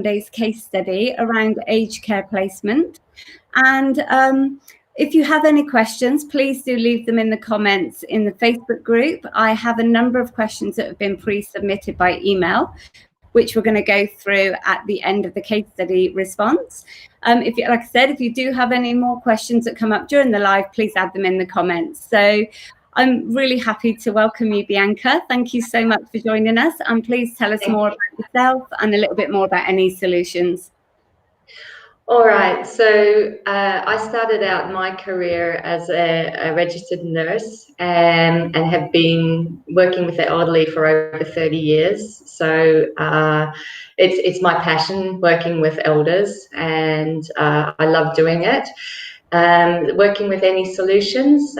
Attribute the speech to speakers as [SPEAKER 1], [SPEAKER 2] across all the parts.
[SPEAKER 1] Monday's case study around aged care placement. And if you have any questions, please do leave them in the comments in the Facebook group. I have a number of questions that have been pre-submitted by email, which we're going to go through at the end of the case study response. Like I said, if you do have any more questions that come up during the live, please add them in the comments. So I'm really happy to welcome you, Bianca. Thank you so much for joining us. And please tell us more about yourself and a little bit more about any solutions.
[SPEAKER 2] All right, so I started out my career as a registered nurse and have been working with the elderly for over 30 years. So it's my passion, working with elders, and I love doing it. Working with Any Solutions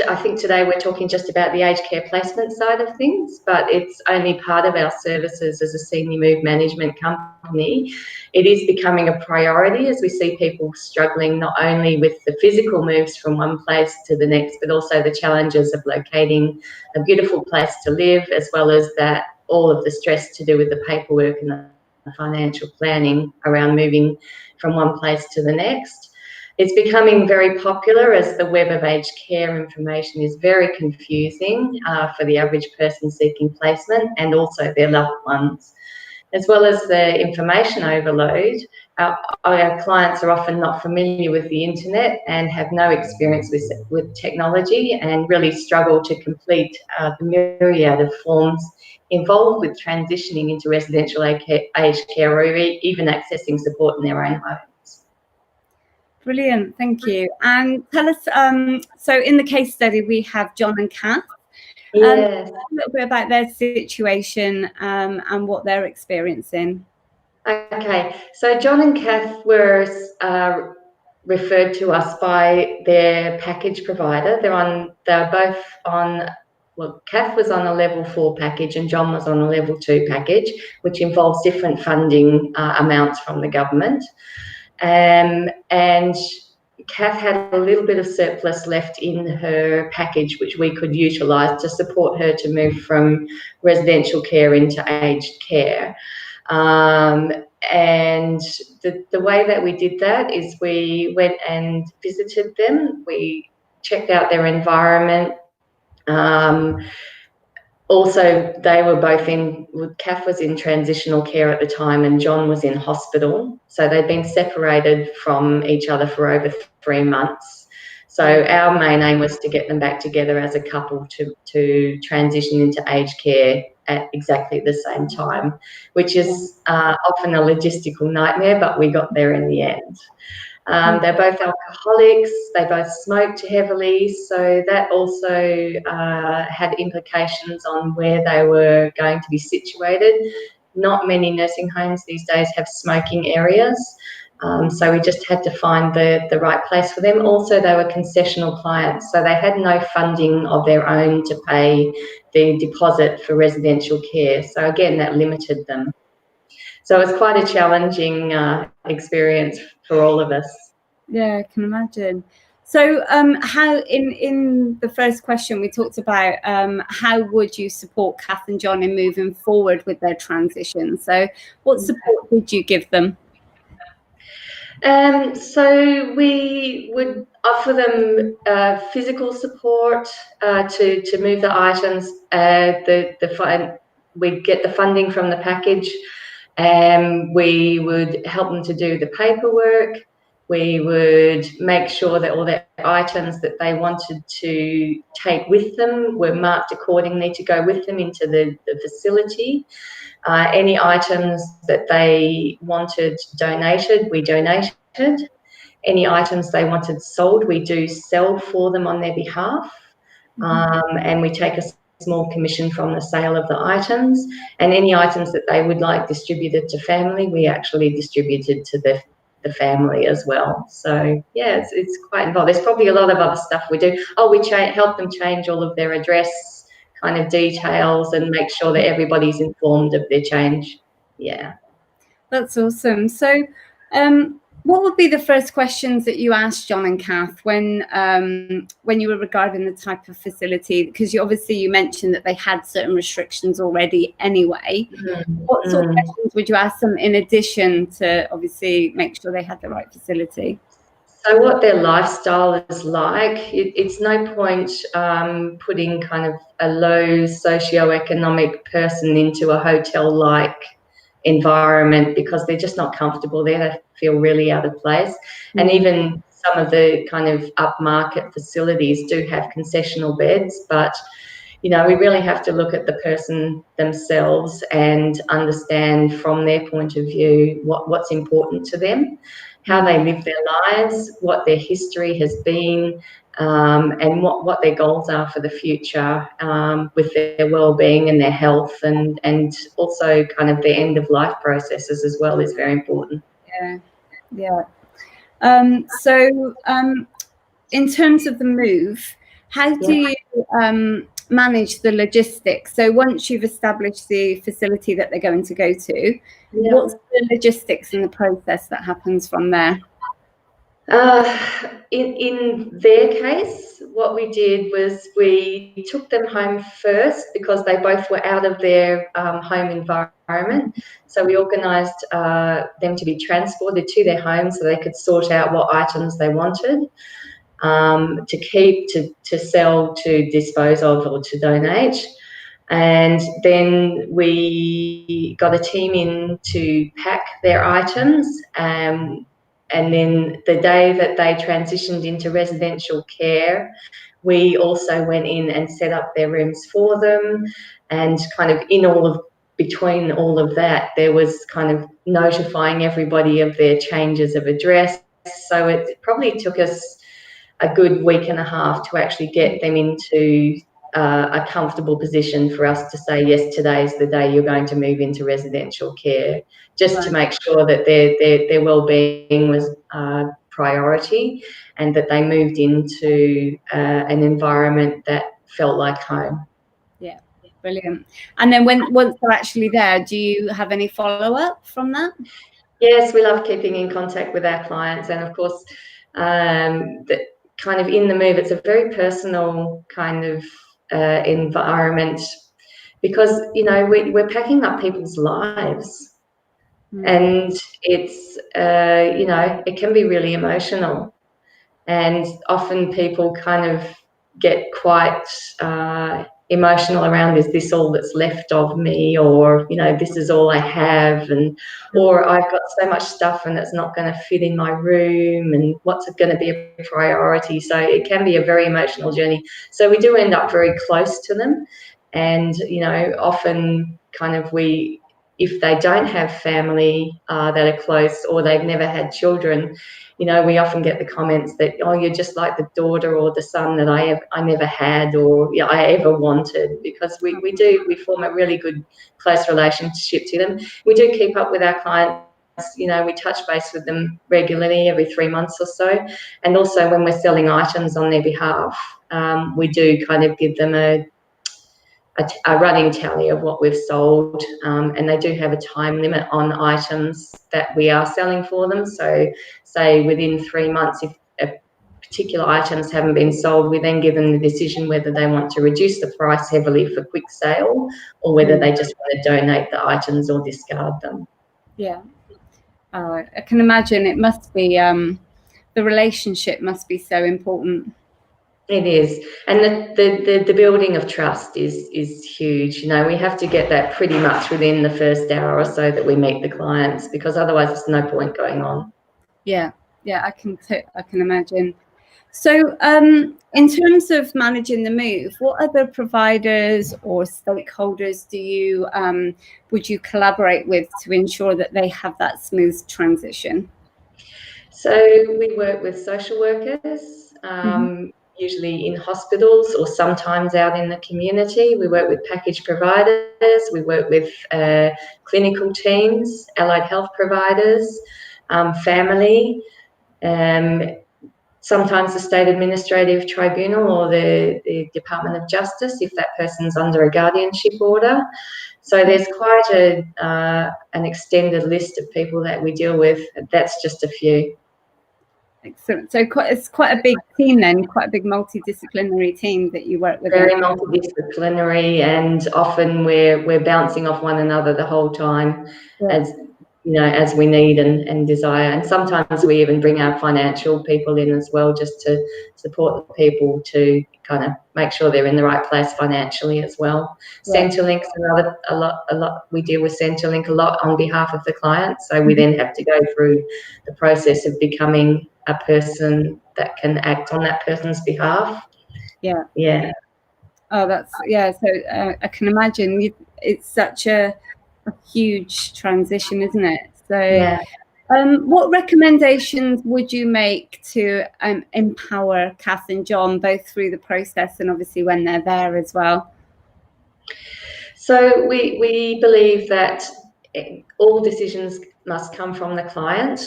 [SPEAKER 2] I think today we're talking just about the aged care placement side of things, but it's only part of our services as a senior move management company. It is becoming a priority as we see people struggling not only with the physical moves from one place to the next, but also the challenges of locating a beautiful place to live, as well as that all of the stress to do with the paperwork and the financial planning around moving from one place to the next. It's becoming very popular as the web of aged care information is very confusing for the average person seeking placement and also their loved ones. As well as the information overload, our clients are often not familiar with the internet and have no experience with technology and really struggle to complete the myriad of forms involved with transitioning into residential aged care or even accessing support in their own home.
[SPEAKER 1] Brilliant, thank you. And tell us, so in the case study we have John and Kath.
[SPEAKER 2] Yes.
[SPEAKER 1] A little bit about their situation and what they're experiencing.
[SPEAKER 2] Okay, so John and Kath were referred to us by their package provider. They're both on. Well, Kath was on a level 4 package and John was on a level 2 package, which involves different funding amounts from the government. And Kath had a little bit of surplus left in her package, which we could utilise to support her to move from residential care into aged care. And the way that we did that is we went and visited them. We checked out their environment. Also, they were both Kath was in transitional care at the time and John was in hospital. So they'd been separated from each other for over 3 months. So our main aim was to get them back together as a couple to transition into aged care at exactly the same time, which is often a logistical nightmare, but we got there in the end. They're both alcoholics, they both smoked heavily, so that also had implications on where they were going to be situated. Not many nursing homes these days have smoking areas, so we just had to find the right place for them. Also, they were concessional clients, so they had no funding of their own to pay the deposit for residential care, so again, that limited them. So it was quite a challenging experience for all of us.
[SPEAKER 1] Yeah, I can imagine. So how in the first question we talked about how would you support Kath and John in moving forward with their transition? So what support would you give them?
[SPEAKER 2] So we would offer them physical support to move the items. We'd get the funding from the package, and we would help them to do the paperwork. We would make sure that all the items that they wanted to take with them were marked accordingly to go with them into the facility. Any items that they wanted donated, we donated. Any items they wanted sold, we do sell for them on their behalf. And we take a small commission from the sale of the items. And any items that they would like distributed to family, we actually distributed to the family as well. So yeah, it's quite involved. There's probably a lot of other stuff we do. We help them change all of their address kind of details and make sure that everybody's informed of their change. Yeah,
[SPEAKER 1] that's awesome. So What would be the first questions that you asked John and Kath when you were regarding the type of facility? Because you mentioned that they had certain restrictions already anyway. What sort of questions would you ask them in addition to obviously make sure they had the right facility?
[SPEAKER 2] So what their lifestyle is like, it's no point putting kind of a low socioeconomic person into a hotel-like environment because they're just not comfortable there. They feel really out of place. And even some of the kind of upmarket facilities do have concessional beds, but you know, we really have to look at the person themselves and understand from their point of view what's important to them, how they live their lives, what their history has been, and what their goals are for the future with their well-being and their health, and also kind of their end-of-life processes as well is very important.
[SPEAKER 1] Yeah. So in terms of the move, how do you manage the logistics? So once you've established the facility that they're going to go to, what's the logistics and the process that happens from there?
[SPEAKER 2] In their case, what we did was we took them home first because they both were out of their home environment. So we organised them to be transported to their home so they could sort out what items they wanted to keep, to sell, to dispose of, or to donate. And then we got a team in to pack their items. And then the day that they transitioned into residential care, we also went in and set up their rooms for them. And kind of between all of that, there was kind of notifying everybody of their changes of address. So it probably took us a good week and a half to actually get them into a comfortable position for us to say, yes, today's the day you're going to move into residential care, just to make sure that their well-being was priority and that they moved into an environment that felt like home.
[SPEAKER 1] Yeah, brilliant. And then once they're actually there, do you have any follow-up from that?
[SPEAKER 2] Yes, we love keeping in contact with our clients, and of course, kind of in the move, it's a very personal kind of environment because, you know, we're packing up people's lives, and it's, you know, it can be really emotional, and often people kind of get quite emotional around, is this all that's left of me, or, you know, this is all I have, and or I've got so much stuff and it's not going to fit in my room, and what's going to be a priority. So it can be a very emotional journey. So we do end up very close to them, and, you know, often kind of if they don't have family that are close, or they've never had children, you know, we often get the comments that, oh, you're just like the daughter or the son that I never had, or, you know, I ever wanted, because we form a really good close relationship to them. We do keep up with our clients. You know, we touch base with them regularly, every 3 months or so, and also when we're selling items on their behalf, we do kind of give them a running tally of what we've sold, and they do have a time limit on items that we are selling for them. So say within 3 months, if particular items haven't been sold, we then give them the decision whether they want to reduce the price heavily for quick sale, or whether they just want to donate the items or discard them.
[SPEAKER 1] Yeah. I can imagine it must be, the relationship must be so important.
[SPEAKER 2] It is, and the building of trust is huge. You know, we have to get that pretty much within the first hour or so that we meet the clients, because otherwise there's no point going on.
[SPEAKER 1] Yeah, I can imagine. So in terms of managing the move, what other providers or stakeholders would you collaborate with to ensure that they have that smooth transition?
[SPEAKER 2] So we work with social workers, usually in hospitals or sometimes out in the community. We work with package providers. We work with clinical teams, allied health providers, family. sometimes the State Administrative Tribunal or the Department of Justice if that person's under a guardianship order. So there's quite an extended list of people that we deal with. That's just a few.
[SPEAKER 1] Excellent. So it's quite a big team then, quite a big multidisciplinary team that you work with.
[SPEAKER 2] Very multidisciplinary, and often we're bouncing off one another the whole time, as you know, as we need and desire. And sometimes we even bring our financial people in as well, just to support the people to kind of make sure they're in the right place financially as well. Centrelink's a lot. We deal with Centrelink a lot on behalf of the client, so we then have to go through the process of becoming a person that can act on that person's behalf. Yeah.
[SPEAKER 1] Oh, that's so I can imagine it's such a huge transition, isn't it? So what recommendations would you make to empower Kath and John, both through the process and obviously when they're there as well?
[SPEAKER 2] So we believe that all decisions must come from the client.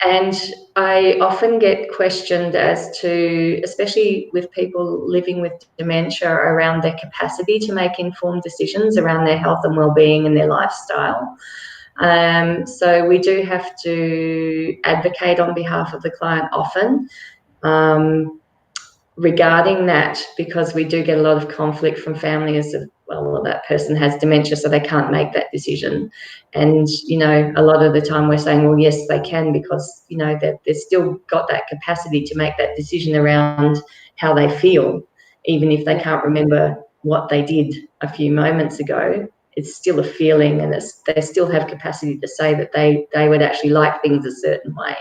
[SPEAKER 2] And I often get questioned as to, especially with people living with dementia, around their capacity to make informed decisions around their health and well-being and their lifestyle. So we do have to advocate on behalf of the client often regarding that, because we do get a lot of conflict from families of, well, that person has dementia, so they can't make that decision. And, you know, a lot of the time we're saying, well, yes, they can, because, you know, they've still got that capacity to make that decision around how they feel, even if they can't remember what they did a few moments ago. It's still a feeling, and they still have capacity to say that they would actually like things a certain way.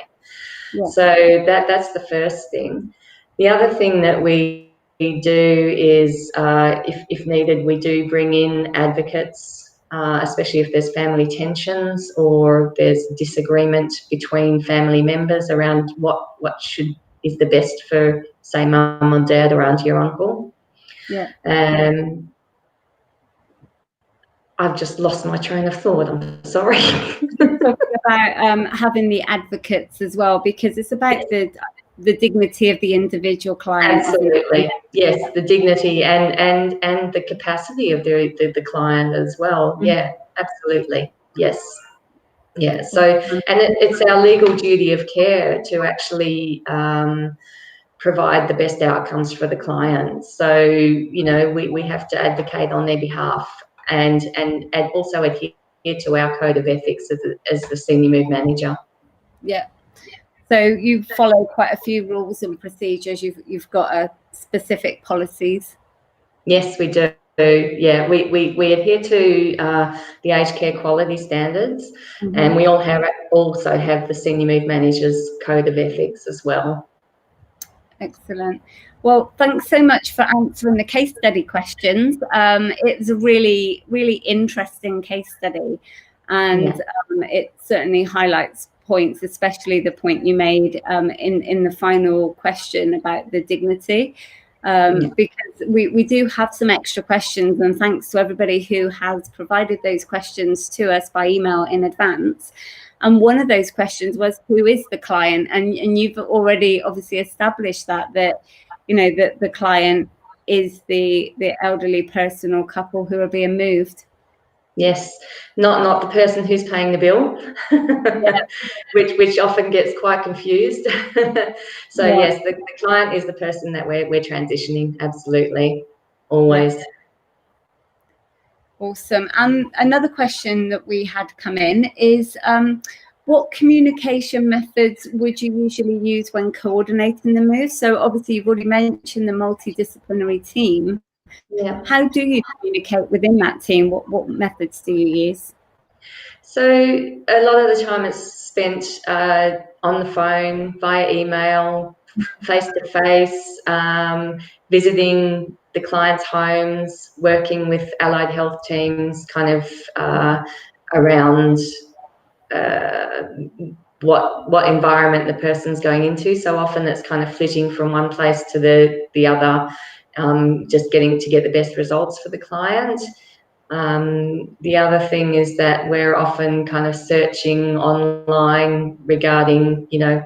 [SPEAKER 2] So that's the first thing. The other thing that we do is, if needed, we do bring in advocates, especially if there's family tensions or there's disagreement between family members around what is the best for, say, mum or dad or auntie or uncle. I've just lost my train of thought. I'm sorry.
[SPEAKER 1] Talking about having the advocates as well, because it's about the dignity of the individual client.
[SPEAKER 2] Absolutely, yes, the dignity and the capacity of the client as well. Yeah, absolutely, yes. Yeah. So, and it's our legal duty of care to actually provide the best outcomes for the client. So, you know, we have to advocate on their behalf and also adhere to our code of ethics as the senior move manager.
[SPEAKER 1] Yeah. So you follow quite a few rules and procedures. You've got a specific policies.
[SPEAKER 2] Yes, we do. Yeah, we adhere to the aged care quality standards, and we also have the senior move manager's code of ethics as well.
[SPEAKER 1] Excellent. Well, thanks so much for answering the case study questions. It was a really, really interesting case study, and it certainly highlights points, especially the point you made in the final question about the dignity, because we do have some extra questions, and thanks to everybody who has provided those questions to us by email in advance. And one of those questions was, who is the client? And you've already obviously established that you know, that the client is the elderly person or couple who are being moved.
[SPEAKER 2] Yes, not the person who's paying the bill, which often gets quite confused. So yes, the client is the person that we're transitioning. Absolutely, always.
[SPEAKER 1] Awesome. And another question that we had come in is, what communication methods would you usually use when coordinating the move? So obviously you've already mentioned the multidisciplinary team.
[SPEAKER 2] Yeah.
[SPEAKER 1] How do you communicate within that team? What methods do you use?
[SPEAKER 2] So a lot of the time it's spent on the phone, via email, face-to-face, visiting the clients' homes, working with allied health teams, kind of around what environment the person's going into. So often it's kind of flitting from one place to the other, just getting to get the best results for the client. The other thing is that we're often kind of searching online regarding, you know,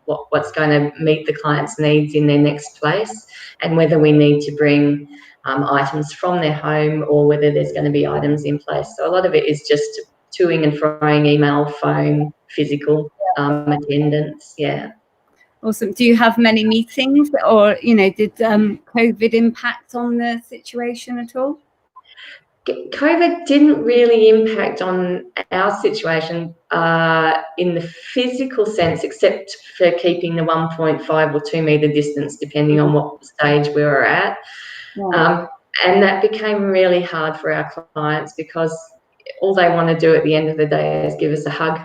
[SPEAKER 2] what's going to meet the client's needs in their next place, and whether we need to bring items from their home or whether there's going to be items in place. So a lot of it is just toing and froing, email, phone, physical attendance. Yeah.
[SPEAKER 1] Awesome. Do you have many meetings, or did COVID impact on the situation at all?
[SPEAKER 2] COVID didn't really impact on our situation in the physical sense, except for keeping the 1.5 or 2 metre distance, depending on what stage we were at.
[SPEAKER 1] Yeah.
[SPEAKER 2] And that became really hard for our clients, because all they want to do at the end of the day is give us a hug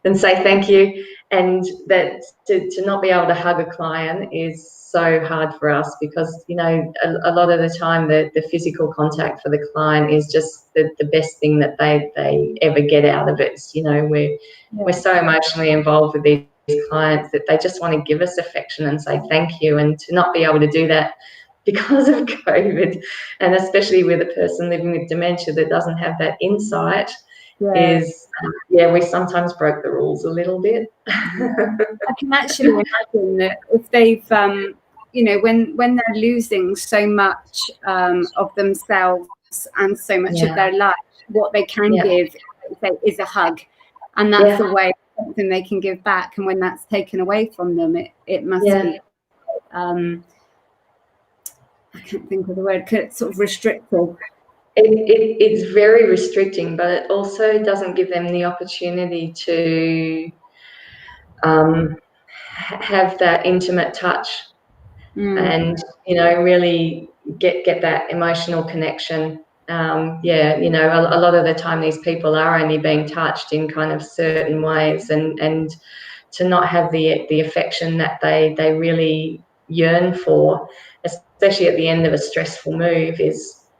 [SPEAKER 2] and say thank you. And that to not be able to hug a client is so hard for us, because a lot of the time the physical contact for the client is just the best thing that they ever get out of it. We're so emotionally involved with these clients that they just want to give us affection and say thank you, and to not be able to do that because of COVID, and especially with a person living with dementia that doesn't have that insight, is we sometimes broke the rules a little bit.
[SPEAKER 1] I can actually imagine that if they've when they're losing so much of themselves and so much of their life, what they can give is a hug, and that's a way, something they can give back. And when that's taken away from them, it must be I can't think of the word, sort of restrictive.
[SPEAKER 2] It's very restricting, but it also doesn't give them the opportunity to have that intimate touch and really get that emotional connection. A lot of the time these people are only being touched in kind of certain ways, and to not have the affection that they really yearn for, especially at the end of a stressful move,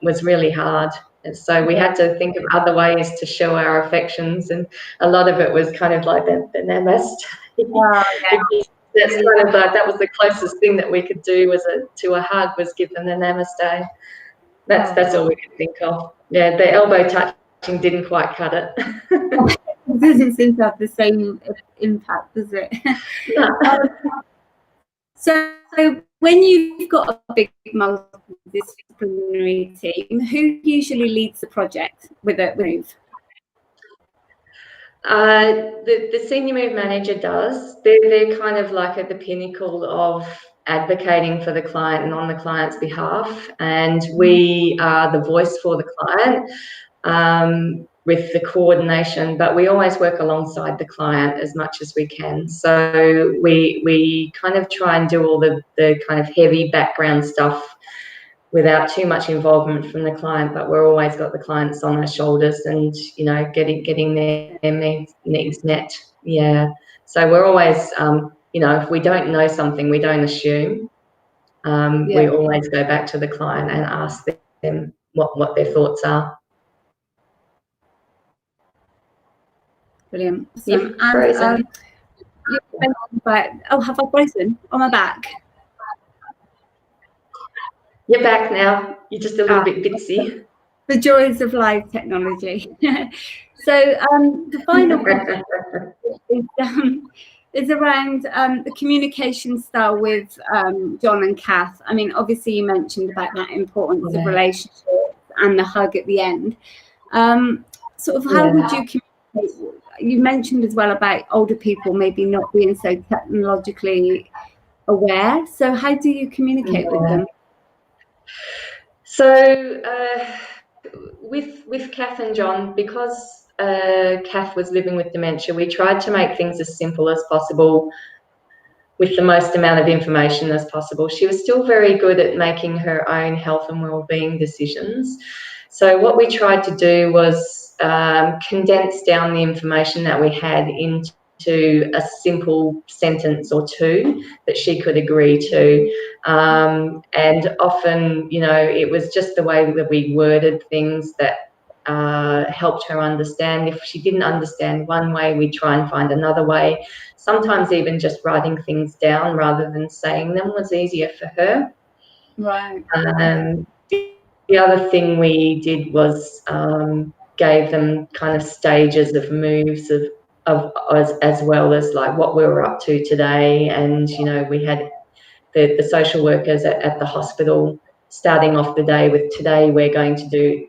[SPEAKER 2] was really hard. And so we had to think of other ways to show our affections, and a lot of it was kind of like the namaste. That's kind of that was the closest thing that we could do to a hug, was give them the namaste. That's all we could think of. Yeah, the elbow touching didn't quite cut it.
[SPEAKER 1] It doesn't seem to have the same impact, does it?
[SPEAKER 2] No.
[SPEAKER 1] So when you've got a big multidisciplinary team, who usually leads the project with a move?
[SPEAKER 2] The senior move manager does. They're kind of like at the pinnacle of advocating for the client and on the client's behalf, and we are the voice for the client with the coordination, but we always work alongside the client as much as we can. So we kind of try and do all the kind of heavy background stuff without too much involvement from the client, but we're always got the clients on our shoulders, and getting their needs met. Yeah. So we're always if we don't know something, we don't assume. We always go back to the client and ask them what their thoughts are.
[SPEAKER 1] Brilliant.
[SPEAKER 2] You've frozen.
[SPEAKER 1] Have I frozen on my back?
[SPEAKER 2] You're back now. You're just a little bit bitsy.
[SPEAKER 1] The joys of live technology. So the final question is around the communication style with John and Kath. I mean, obviously you mentioned about that importance of relationships and the hug at the end. Sort of how would you communicate? You mentioned as well about older people maybe not being so technologically aware. So how do you communicate with them?
[SPEAKER 2] So with Kath and John, because Kath was living with dementia, we tried to make things as simple as possible with the most amount of information as possible. She was still very good at making her own health and wellbeing decisions. So what we tried to do was condense down the information that we had into a simple sentence or two that she could agree to. And often, it was just the way that we worded things that helped her understand. If she didn't understand one way, we'd try and find another way. Sometimes even just writing things down rather than saying them was easier for her.
[SPEAKER 1] Right.
[SPEAKER 2] The other thing we did was gave them kind of stages of moves of as well as like what we were up to today. And we had the social workers at the hospital starting off the day with, today we're going to do,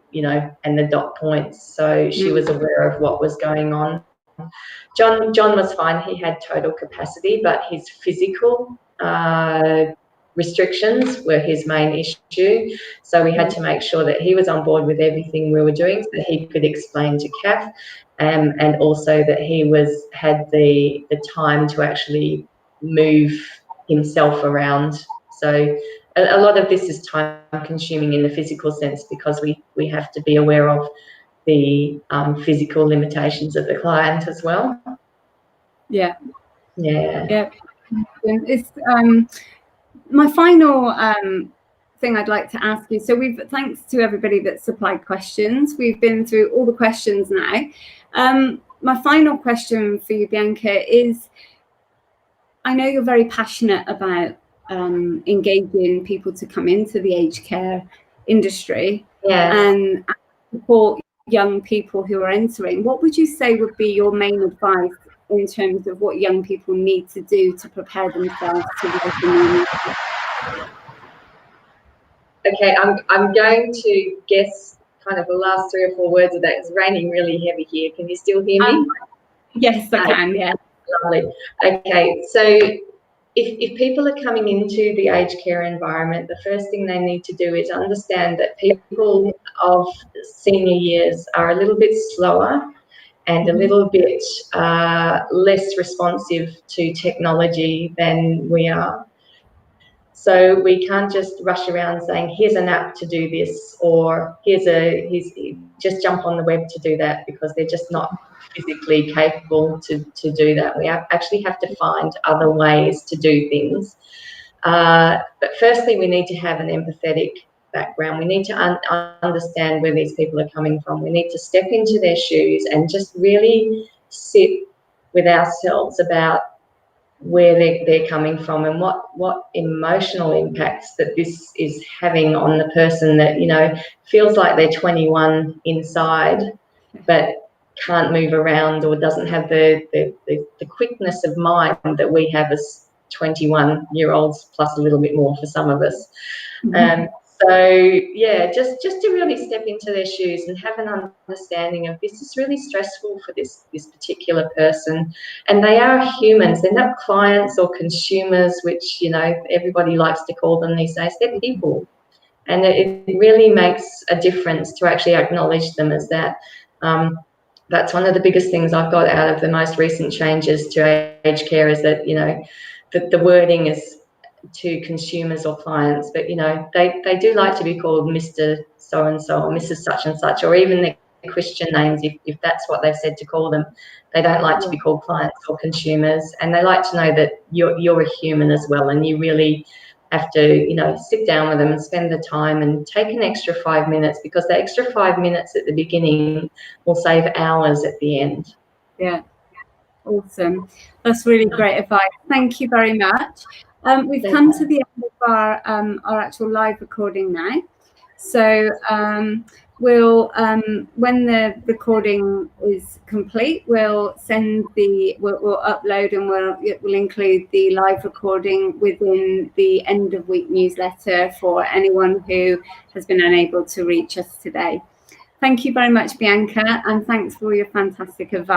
[SPEAKER 2] and the dot points. So she was aware of what was going on. John was fine. He had total capacity, but his physical restrictions were his main issue. So we had to make sure that he was on board with everything we were doing, so that he could explain to Kath, and also that he had the time to actually move himself around. So a lot of this is time consuming in the physical sense, because we have to be aware of the physical limitations of the client as well.
[SPEAKER 1] Yeah. It's my final thing I'd like to ask you. So thanks to everybody that supplied questions. We've been through all the questions now. My final question for you, Bianca, is, I know you're very passionate about engaging people to come into the aged care industry and support young people who are entering. What would you say would be your main advice in terms of what young people need to do to prepare themselves to work in the industry?
[SPEAKER 2] Okay, I'm going to guess kind of the last 3 or 4 words of that. It's raining really heavy here. Can you still hear me?
[SPEAKER 1] Yes, I can. Yeah.
[SPEAKER 2] Lovely. Okay, so if people are coming into the aged care environment, the first thing they need to do is understand that people of senior years are a little bit slower and a little bit less responsive to technology than we are. So we can't just rush around saying, here's an app to do this, or just jump on the web to do that, because they're just not physically capable to do that. We actually have to find other ways to do things. But firstly, we need to have an empathetic background. We need to understand where these people are coming from. We need to step into their shoes and just really sit with ourselves about where they're coming from, and what emotional impacts that this is having on the person that feels like they're 21 inside but can't move around, or doesn't have the quickness of mind that we have as 21-year-olds, plus a little bit more for some of us. So yeah, just to really step into their shoes and have an understanding of, this is really stressful for this particular person, and they are humans. They're not clients or consumers, which everybody likes to call them these days. They're people, and it really makes a difference to actually acknowledge them as that. That's one of the biggest things I've got out of the most recent changes to aged care, is that the wording is to consumers or clients, but they do like to be called Mr. So-and-so or Mrs. such-and-such, or even their Christian names, if that's what they've said to call them. They don't like to be called clients or consumers, and they like to know that you're a human as well, and you really have to sit down with them and spend the time and take an extra 5 minutes, because the extra 5 minutes at the beginning will save hours at the end.
[SPEAKER 1] Yeah. Awesome. That's really great advice. Thank you very much. We've come to the end of our actual live recording now. So we'll when the recording is complete, we'll upload, and we'll include the live recording within the end of week newsletter for anyone who has been unable to reach us today. Thank you very much, Bianca, and thanks for your fantastic advice.